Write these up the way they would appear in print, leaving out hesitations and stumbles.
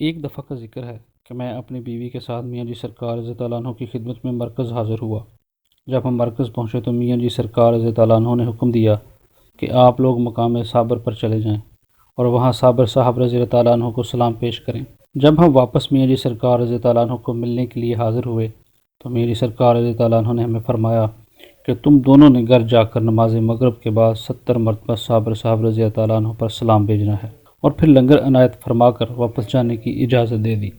ایک دفعہ کا ذکر ہے کہ میں اپنی بیوی کے ساتھ میاں جی سرکار رضی اللہ عنہ کی خدمت میں مرکز حاضر ہوا۔ جب ہم مرکز پہنچے تو میاں جی سرکار رضی اللہ عنہ نے حکم دیا کہ آپ لوگ مقام صابر پر چلے جائیں اور وہاں صابر صاحب رضی اللہ عنہ کو سلام پیش کریں۔ جب ہم واپس میاں جی سرکار رضی اللہ عنہ کو ملنے کے لیے حاضر ہوئے تو میاں جی سرکار رضی اللہ عنہ نے ہمیں فرمایا کہ تم دونوں نے گھر جا کر نماز مغرب کے بعد 70 مرتبہ صابر صاحب رضی اللہ عنہ پر سلام بھیجنا ہے، اور پھر لنگر عنایت فرما کر واپس جانے کی اجازت دے دی۔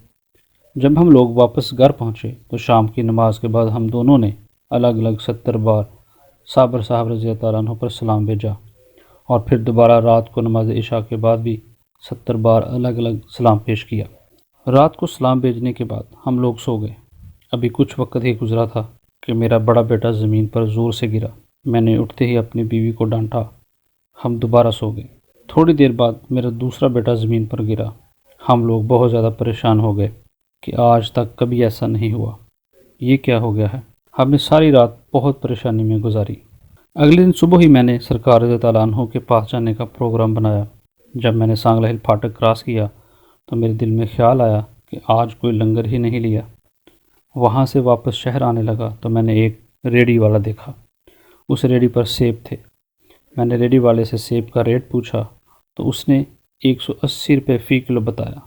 جب ہم لوگ واپس گھر پہنچے تو شام کی نماز کے بعد ہم دونوں نے الگ الگ 70 بار صابر صاحب رضی اللہ عنہ پر سلام بھیجا، اور پھر دوبارہ رات کو نماز عشاء کے بعد بھی 70 بار الگ الگ سلام پیش کیا۔ رات کو سلام بھیجنے کے بعد ہم لوگ سو گئے۔ ابھی کچھ وقت ہی گزرا تھا کہ میرا بڑا بیٹا زمین پر زور سے گرا۔ میں نے اٹھتے ہی اپنی بیوی کو ڈانٹا۔ ہم دوبارہ سو گئے۔ تھوڑی دیر بعد میرا دوسرا بیٹا زمین پر گرا۔ ہم لوگ بہت زیادہ پریشان ہو گئے کہ آج تک کبھی ایسا نہیں ہوا، یہ کیا ہو گیا ہے۔ ہم نے ساری رات بہت پریشانی میں گزاری۔ اگلے دن صبح ہی میں نے سرکار رضی اللہ عنہ کے پاس جانے کا پروگرام بنایا۔ جب میں نے سانگلہ ہل پھاٹک کراس کیا تو میرے دل میں خیال آیا کہ آج کوئی لنگر ہی نہیں لیا۔ وہاں سے واپس شہر آنے لگا تو میں نے ایک ریڑھی والا دیکھا۔ اس ریڑھی پر سیب تھے۔ میں نے ریڑھی والے سے سیب کا ریٹ پوچھا تو اس نے 180 روپے فی کلو بتایا۔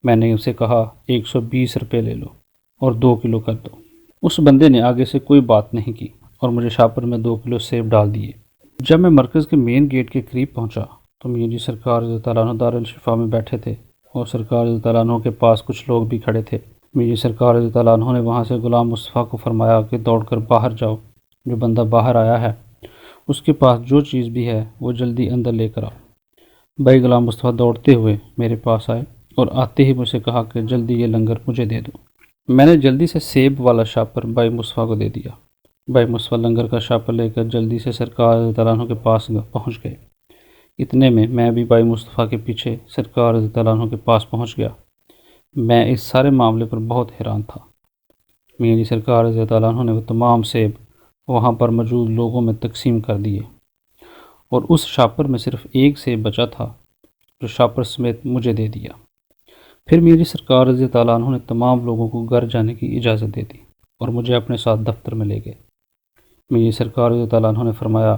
میں نے اسے کہا 120 روپے لے لو اور 2 کلو کر دو۔ اس بندے نے آگے سے کوئی بات نہیں کی اور مجھے شاپر میں 2 کلو سیب ڈال دیے۔ جب میں مرکز کے مین گیٹ کے قریب پہنچا تو میاں جی سرکار رضی اللہ عنہ دارالشفا میں بیٹھے تھے اور سرکار رضی اللہ عنہ کے پاس کچھ لوگ بھی کھڑے تھے۔ میاں جی سرکار رضی اللہ عنہ نے وہاں سے غلام مصطفیٰ کو فرمایا کہ دوڑ کر باہر جاؤ، جو بندہ باہر آیا ہے اس کے پاس جو چیز بھی ہے وہ جلدی اندر لے کر آؤ۔ بھائی غلام مصطفیٰ دوڑتے ہوئے میرے پاس آئے اور آتے ہی مجھ سے کہا کہ جلدی یہ لنگر مجھے دے دو۔ میں نے جلدی سے سیب والا شاپر بھائی مصطفیٰ کو دے دیا۔ بھائی مصطفیٰ لنگر کا شاپر لے کر جلدی سے سرکار رضی اللہ عنہ کے پاس پہنچ گئے۔ اتنے میں بھی بھائی مصطفیٰ کے پیچھے سرکار رضی اللہ عنہ کے پاس پہنچ گیا۔ میں اس سارے معاملے پر بہت حیران تھا۔ میاں جی سرکار رضی اللہ عنہ نے وہ تمام سیب وہاں پر موجود لوگوں میں تقسیم کر دیے، اور اس شاپر میں صرف ایک سیب بچا تھا جو شاپر سمیت مجھے دے دیا۔ پھر میاں جی سرکار رضی اللہ عنہ نے تمام لوگوں کو گھر جانے کی اجازت دے دی اور مجھے اپنے ساتھ دفتر میں لے گئے۔ میاں جی سرکار رضی اللہ عنہ نے فرمایا،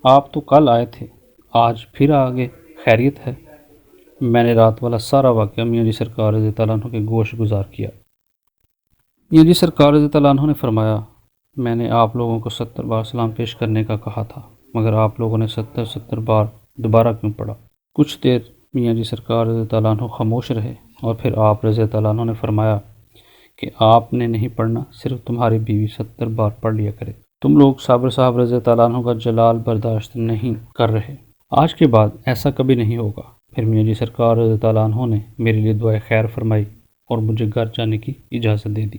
آپ تو کل آئے تھے، آج پھر آگے، خیریت ہے؟ میں نے رات والا سارا واقعہ میاں جی سرکار رضی اللہ عنہ کے گوش گزار کیا۔ میاں جی سرکار رضی اللہ عنہ نے فرمایا، میں نے آپ لوگوں کو 70 بار سلام پیش کرنے کا کہا تھا، مگر آپ لوگوں نے 70 بار دوبارہ کیوں پڑھا؟ کچھ دیر میاں جی سرکار رضی اللہ عنہ خاموش رہے اور پھر آپ رضی اللہ عنہ نے فرمایا کہ آپ نے نہیں پڑھنا، صرف تمہاری بیوی 70 بار پڑھ لیا کرے۔ تم لوگ صابر صاحب رضی اللہ عنہ کا جلال برداشت نہیں کر رہے۔ آج کے بعد ایسا کبھی نہیں ہوگا۔ پھر میاں جی سرکار رضی اللہ عنہ نے میرے لیے دعائے خیر فرمائی اور مجھے گھر جانے کی اجازت دے دی۔